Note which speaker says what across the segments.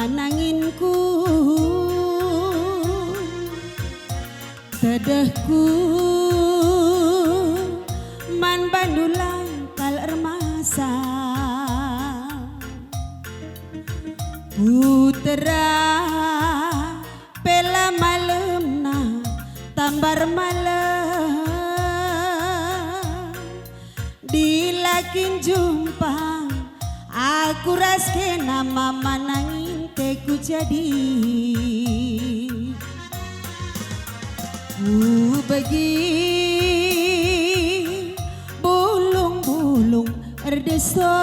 Speaker 1: nanginku tedehku man bandulang kal remasa putra pela malemna tambar malam dilakin jumpa aku raske nama manangin teku jadi ku bagi bulung-bulung erdeso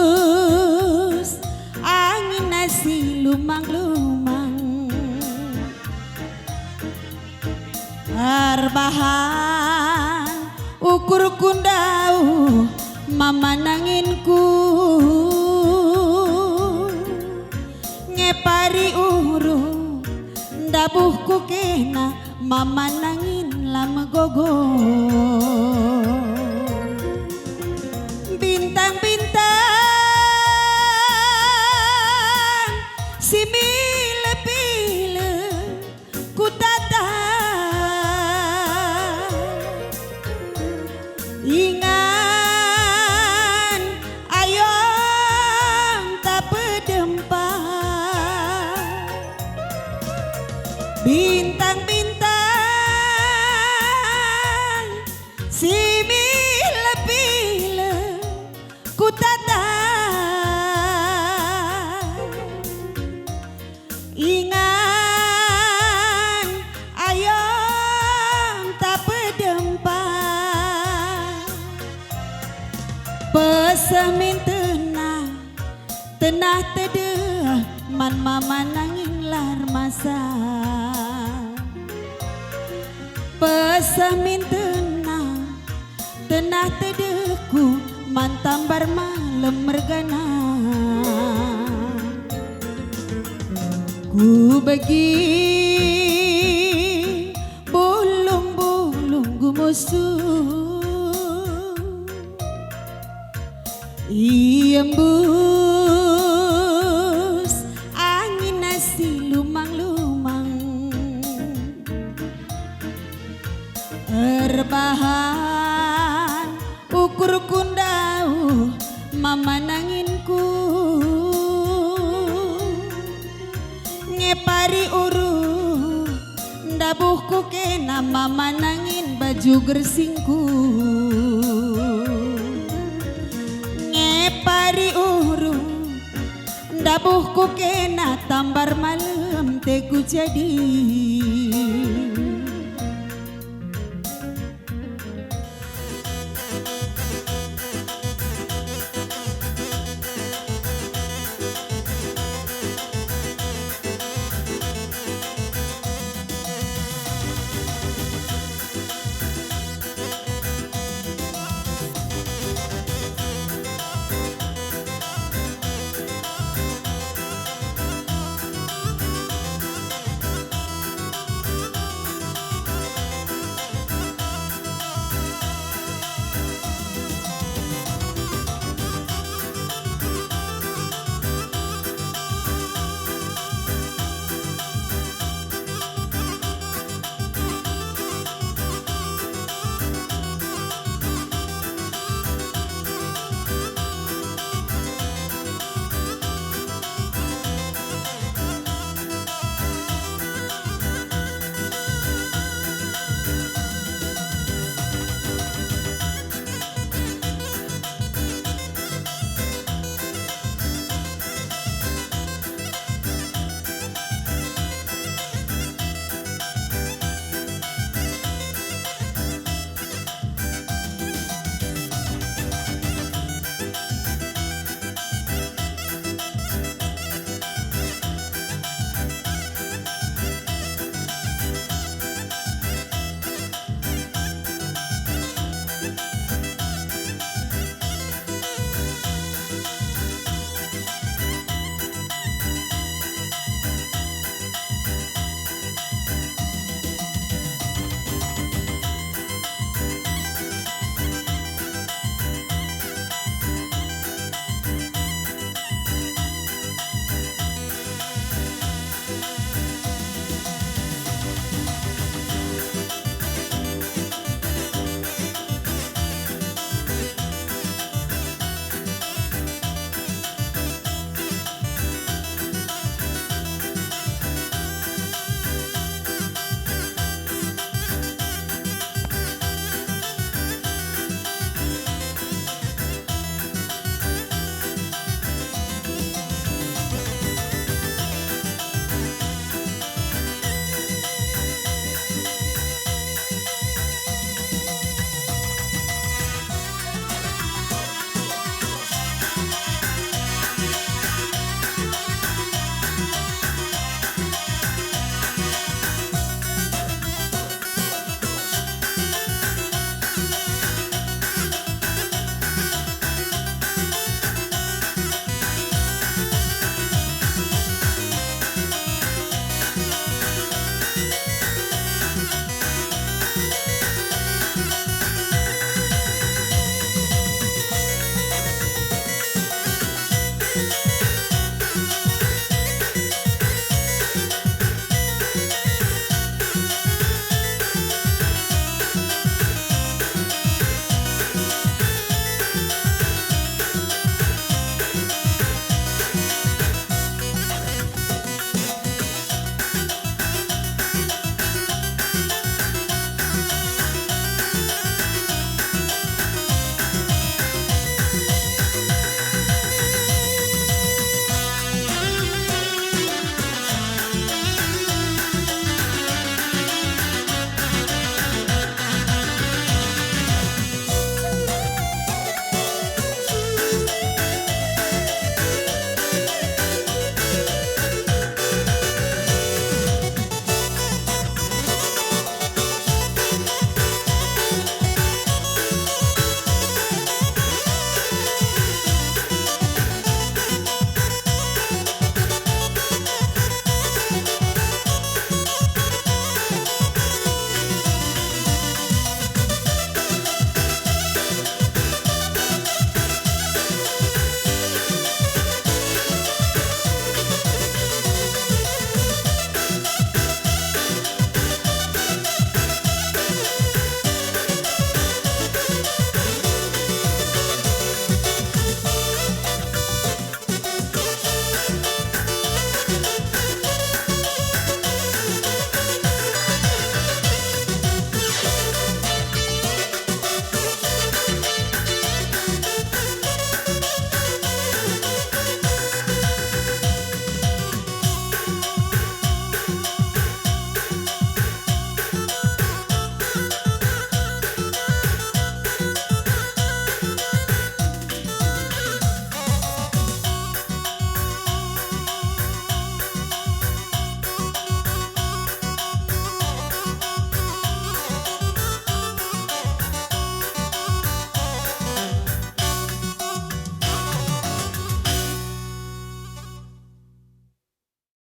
Speaker 1: iembus angin nasi lumang-lumang arbahan ukur kundau mama nanginku ngepari uru ndabuhku kena mama nangin lama gogo bintang-bintang si mile-pile ku tatap ingan ayong tak pedempat bintang-bintang si mile-pile ku tatap ingan ayong tak pedempat pesemin tenah tedeh man mama nangin lar masa pesemin tenah tedehku man tambar malam mergana ku bagi bulung-bulung gumusuh iembus angin nasi lumang-lumang erbahan ukur kundau mama nanginku ngepari uru ndabuhku kena mama nangin baju gersingku ngepari uru ndabuhku kena tambar malam teku jadi